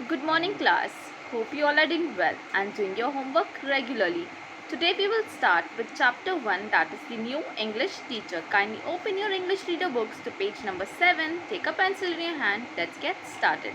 Good morning, class. Hope you all are doing well and doing your homework regularly. Today we will start with chapter 1, that is the new English teacher. Kindly open your English reader books to page number 7. Take a pencil in your hand. Let's get started.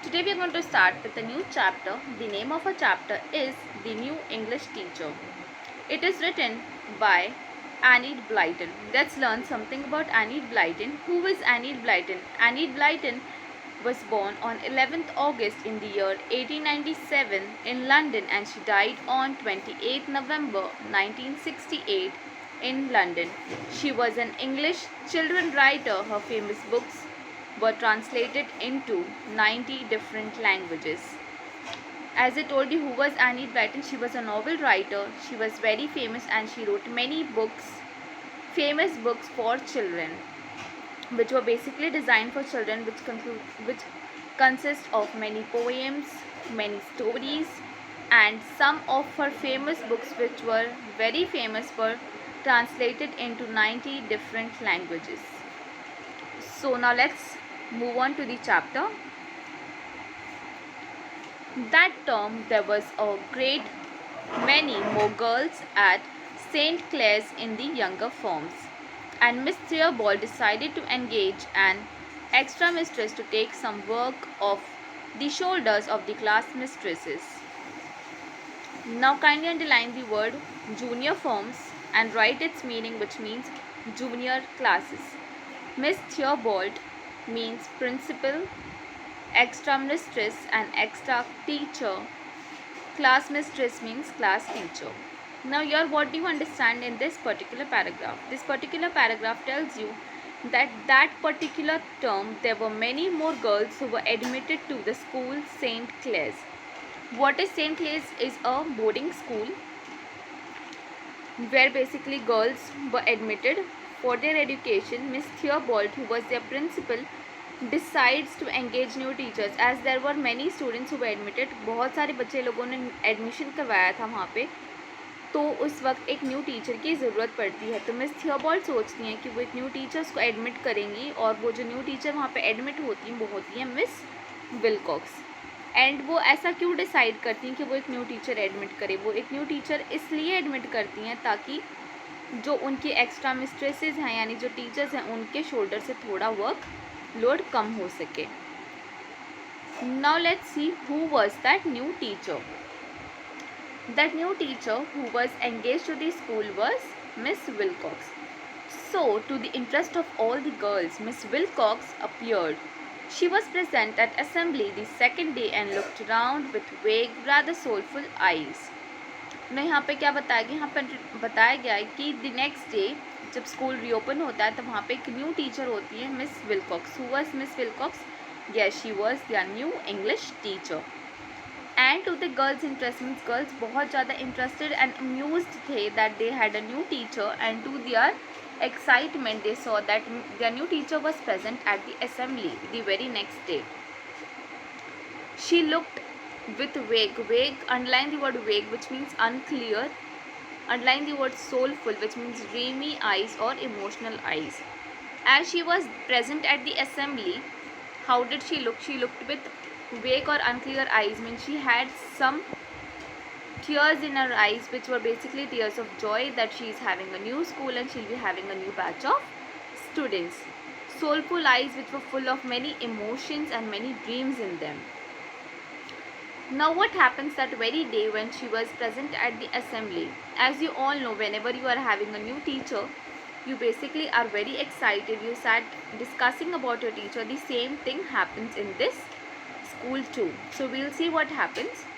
Today we are going to start with a new chapter. The name of our chapter is The New English Teacher. It is written by Enid Blyton. Let's learn something about Enid Blyton. Who is Enid Blyton? Enid Blyton was born on 11th August in the year 1897 in London, and she died on 28th November 1968 in London. She was an English children writer. Her famous books were translated into 90 different languages. As I told you, who was Enid Blyton? She was a novel writer. She was very famous and she wrote many books, famous books for children, which were basically designed for children, which consist of many poems, many stories, and some of her famous books, which were very famous, were translated into 90 different languages. So now let's move on to the chapter. That term there was a great many more girls at St. Clair's in the younger forms, and Miss Theobald decided to engage an extra mistress to take some work off the shoulders of the class mistresses. Now kindly underline the word junior forms and write its meaning, which means junior classes. Miss Theobald means principal, extra mistress and extra teacher. Class mistress means class teacher. Now here, what do you understand in this particular paragraph? This particular paragraph tells you that particular term there were many more girls who were admitted to the school St. Clair's. What is St. Clair's? Is a boarding school where basically girls were admitted for their education. Miss Theobald, who was their principal, decides to engage new teachers. As there were many students who were admitted, बहुत सारे बच्चे लोगों ने admission करवाया था वहाँ पे, तो उस वक्त एक न्यू टीचर की ज़रूरत पड़ती है. तो मिस थियोबॉल्ड सोचती हैं कि वो एक न्यू टीचर्स को एडमिट करेंगी, और वो जो न्यू टीचर वहाँ पे एडमिट होती हैं वो होती हैं मिस विलकॉक्स. एंड वो ऐसा क्यों डिसाइड करती हैं कि वो एक न्यू टीचर एडमिट करे? वो एक न्यू टीचर इसलिए एडमिट करती हैं ताकि जो उनकी एक्स्ट्रा मिस्ट्रेसेस हैं, यानी जो टीचर्स हैं, उनके शोल्डर से थोड़ा वर्क लोड कम हो सके. Now let's see who was that new teacher. That new teacher who was engaged to the school was Miss Wilcox. So, to the interest of all the girls, Miss Wilcox appeared. She was present at assembly the second day and looked around with vague, rather soulful eyes. ना यहाँ पे क्या बताया गया? यहाँ पर बताया गया है कि द नेक्स्ट डे जब स्कूल रीओपन होता है, तब वहाँ पे एक न्यू टीचर होती है, miss Wilcox. Who was miss Wilcox? Yes, she was the new English teacher. And to the girls interest means girls बहुत ज़्यादा इंटरेस्टेड एंड अम्यूज्ड थे that they had a new teacher, and to their excitement they saw that their new teacher was present at the assembly the very next day. She looked with vague, underline the word vague, which means unclear. Underline the word soulful, which means dreamy eyes or emotional eyes. As she was present at the assembly, how did she look? She looked with vague or unclear eyes, means she had some tears in her eyes, which were basically tears of joy that she is having a new school and she'll be having a new batch of students. Soulful eyes, which were full of many emotions and many dreams in them. Now what happens that very day when she was present at the assembly? As you all know, whenever you are having a new teacher, you basically are very excited. You start discussing about your teacher. The same thing happens in this school too. So we'll see what happens.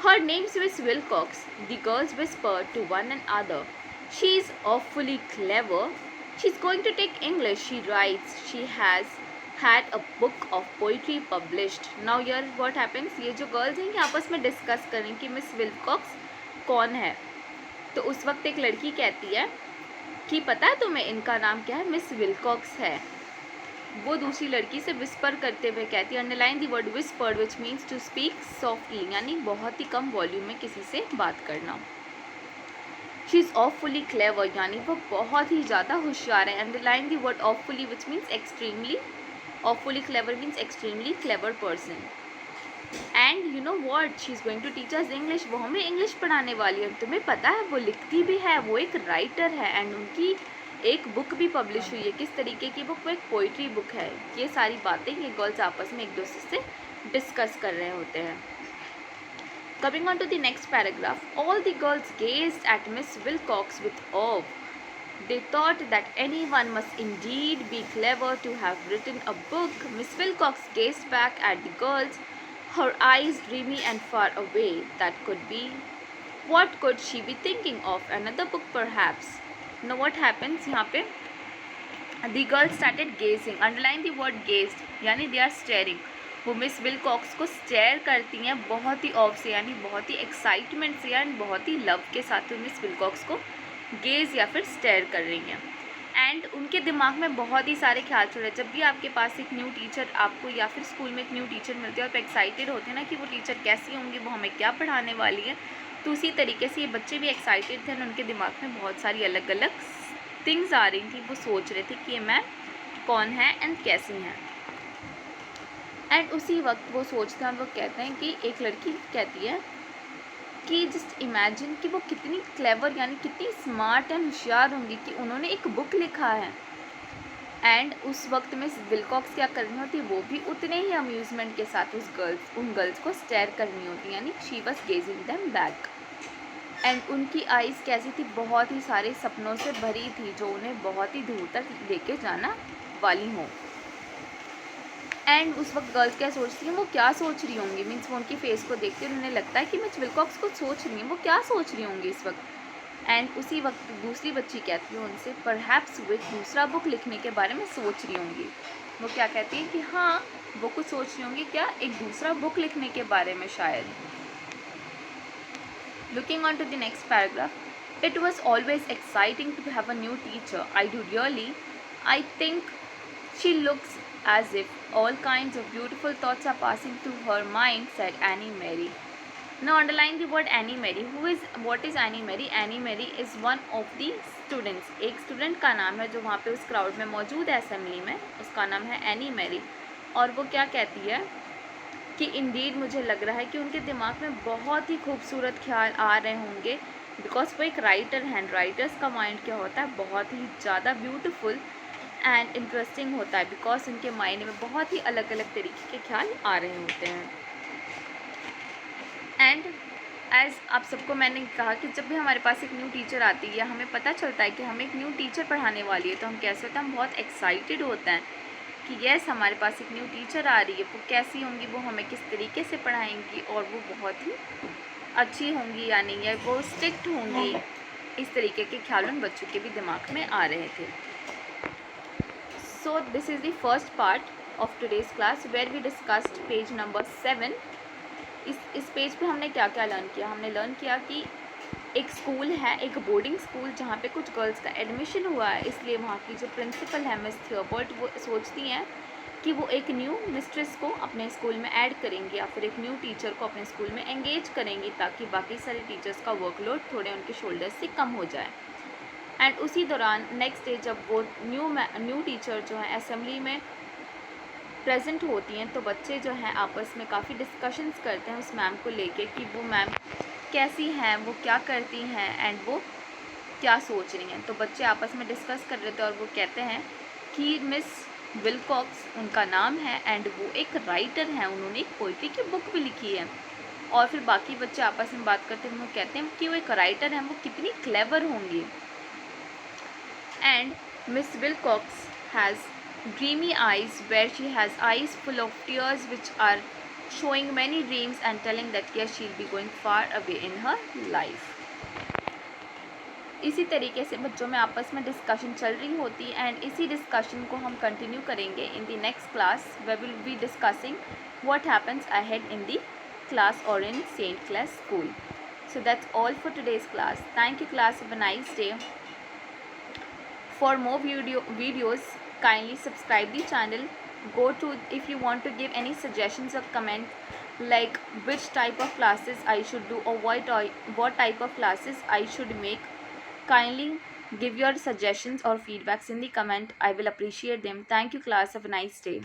Her name's Miss Wilcox. The girls whispered to one another. She's awfully clever. She's going to take English. She writes. She has had a book of poetry published. Now here what happens? ये जो girls हैं, ये आपस में discuss करें कि Miss Wilcox कौन है. तो उस वक्त एक लड़की कहती है कि पता है तुम्हें इनका नाम क्या है? मिस विलकॉक्स है. वो दूसरी लड़की से विस्पर करते हुए कहती है, underline the word whispered, which means to speak softly, यानी बहुत ही कम वॉल्यूम में किसी से बात करना. शी इज़ ऑफुली क्लेवर, यानी वो बहुत ही ज़्यादा होशियार है। Underline the word awfully which means extremely, awfully clever means extremely clever person. And you know what, she is going to teach us English, वो हमें इंग्लिश पढ़ाने वाली है। तुम्हें पता है वो लिखती भी है, वो एक राइटर है, एंड उनकी एक बुक भी पब्लिश हुई है। किस तरीके की बुक? वो एक पोइट्री बुक है। ये सारी बातें ये गर्ल्स आपस में एक दूसरे से डिस्कस कर रहे होते हैं। Coming on to the next paragraph, all the girls gazed at Miss Wilcox with awe. They thought that anyone must indeed be clever to have written a book. Miss Wilcox gazed back at the girls, her eyes dreamy and far away. That could be. What could she be thinking of? Another book perhaps. Now what happens यहाँ पे? The girls started gazing. Underline the word gazed, यानी they are staring. वो miss Wilcox को stair करती हैं बहुत ही of से, यानी बहुत ही एक्साइटमेंट से एंड बहुत ही लव के साथ वो मिस विलकॉक्स को गेज या फिर स्टेयर कर रही हैं। एंड उनके दिमाग में बहुत ही सारे ख्याल चल रहे हैं। जब भी आपके पास एक न्यू टीचर आपको या फिर स्कूल में एक न्यू टीचर मिलती है और आप एक्साइटेड होते हैं ना कि वो टीचर कैसी होंगी, वो हमें क्या पढ़ाने वाली है, तो उसी तरीके से ये बच्चे भी एक्साइटेड थे और उनके दिमाग में बहुत सारी अलग अलग थिंग्स आ रही थी। वो सोच रहे थे कि ये मैम कौन है एंड कैसी हैं। एंड उसी वक्त वो सोचते हैं और वो कहते हैं कि एक लड़की कहती है कि जस्ट इमेजिन कि वो कितनी क्लेवर यानी कितनी स्मार्ट एंड होशियार होंगी कि उन्होंने एक बुक लिखा है। एंड उस वक्त में विलकॉक्स क्या करनी होती है, वो भी उतने ही अम्यूज़मेंट के साथ उन गर्ल्स को स्टेयर करनी होती है, यानी she was gazing them back. And उनकी आइज़ कैसी थी? बहुत ही सारे सपनों से भरी थी जो उन्हें बहुत ही दूर तक लेके जाना वाली हों। एंड उस वक्त गर्ल्स क्या सोचती हैं, वो क्या सोच रही होंगी, मीन्स वो उनकी फेस को देखते हुए उन्हें लगता है कि मिस विलकॉक्स कुछ सोच रही हैं, वो क्या सोच रही होंगी इस वक्त। एंड उसी वक्त दूसरी बच्ची कहती है उनसे, परहैप्स वो एक दूसरा बुक लिखने के बारे में सोच रही होंगी। वो क्या कहती है कि हाँ वो कुछ सोच रही होंगी, क्या एक दूसरा बुक लिखने के बारे में शायद। Looking on to the next paragraph, it was always exciting to have a new teacher, I do really, I think she looks as if all kinds of beautiful thoughts are passing through her mind, said Annie Mary. Now underline the word Annie Mary. What is Annie Mary? Annie Mary is one of the students. एक student का नाम है जो वहाँ पे उस crowd में मौजूद है असेंबली में, उसका नाम है एनी मैरी। और वो क्या कहती है कि इंडीड मुझे लग रहा है कि उनके दिमाग में बहुत ही खूबसूरत ख्याल आ रहे होंगे, बिकॉज वो एक राइटर हैं। राइटर्स का माइंड क्या होता है, बहुत ही ज़्यादा ब्यूटीफुल एंड इंटरेस्टिंग होता है, बिकॉज उनके माइंड में बहुत ही अलग अलग तरीके के ख्याल आ रहे होते हैं। एंड एज आप सबको मैंने कहा कि जब भी हमारे पास एक न्यू टीचर आती है, हमें पता चलता है कि हमें एक न्यू टीचर पढ़ाने वाली है, तो हम कैसे होते हैं, हम बहुत एक्साइटेड होते हैं कि येस हमारे पास एक न्यू टीचर आ रही है, वो कैसी होंगी, वो हमें किस तरीके से पढ़ाएंगी और वो बहुत ही अच्छी होंगी या नहीं, या वो स्ट्रिक्ट होंगी। इस तरीके के ख्याल उन बच्चों के भी दिमाग में आ रहे थे। So this is the first part of today's class where we discussed page number 7. इस पेज पे हमने क्या क्या लर्न किया? हमने लर्न किया कि एक स्कूल है, एक बोर्डिंग स्कूल जहाँ पे कुछ गर्ल्स का एडमिशन हुआ है, इसलिए वहाँ की जो प्रिंसिपल है मिस थियोबर्ट, वो सोचती हैं कि वो एक न्यू मिस्ट्रेस को अपने स्कूल में ऐड करेंगे या फिर एक न्यू टीचर को अपने स्कूल में एंगेज करेंगी, ताकि बाकी सारे टीचर्स का वर्कलोड थोड़े उनके शोल्डर से कम हो जाए। एंड उसी दौरान नेक्स्ट डे जब वो न्यू टीचर जो है असेंबली में प्रेजेंट होती हैं, तो बच्चे जो हैं आपस में काफ़ी डिस्कशंस करते हैं उस मैम को लेके कि वो मैम कैसी हैं, वो क्या करती हैं एंड वो क्या सोच रही हैं। तो बच्चे आपस में डिस्कस कर रहे थे और वो कहते हैं कि मिस विलकॉक्स उनका नाम है एंड वो एक राइटर हैं, उन्होंने एक पोइट्री की बुक भी लिखी है। और फिर बाकी बच्चे आपस में बात करते हैं, वो कहते हैं कि वो एक राइटर हैं, वो कितनी क्लेवर होंगी। And Miss Wilcox has dreamy eyes, where she has eyes full of tears which are showing many dreams and telling that yes, she'll be going far away in her life. इसी तरीके से बच्चों में आपस में discussion चल रही होती है एंड इसी डिस्कशन को हम कंटिन्यू करेंगे in the next class, we will be discussing what happens ahead in the class और in saint class school. So that's all for today's class. Thank you class, have a nice day. For more videos, kindly subscribe the channel. Go to, if you want to give any suggestions or comment like which type of classes I should do or what type of classes I should make, Kindly give your suggestions or feedbacks in the comment. I will appreciate them. Thank you, class. Have a nice day.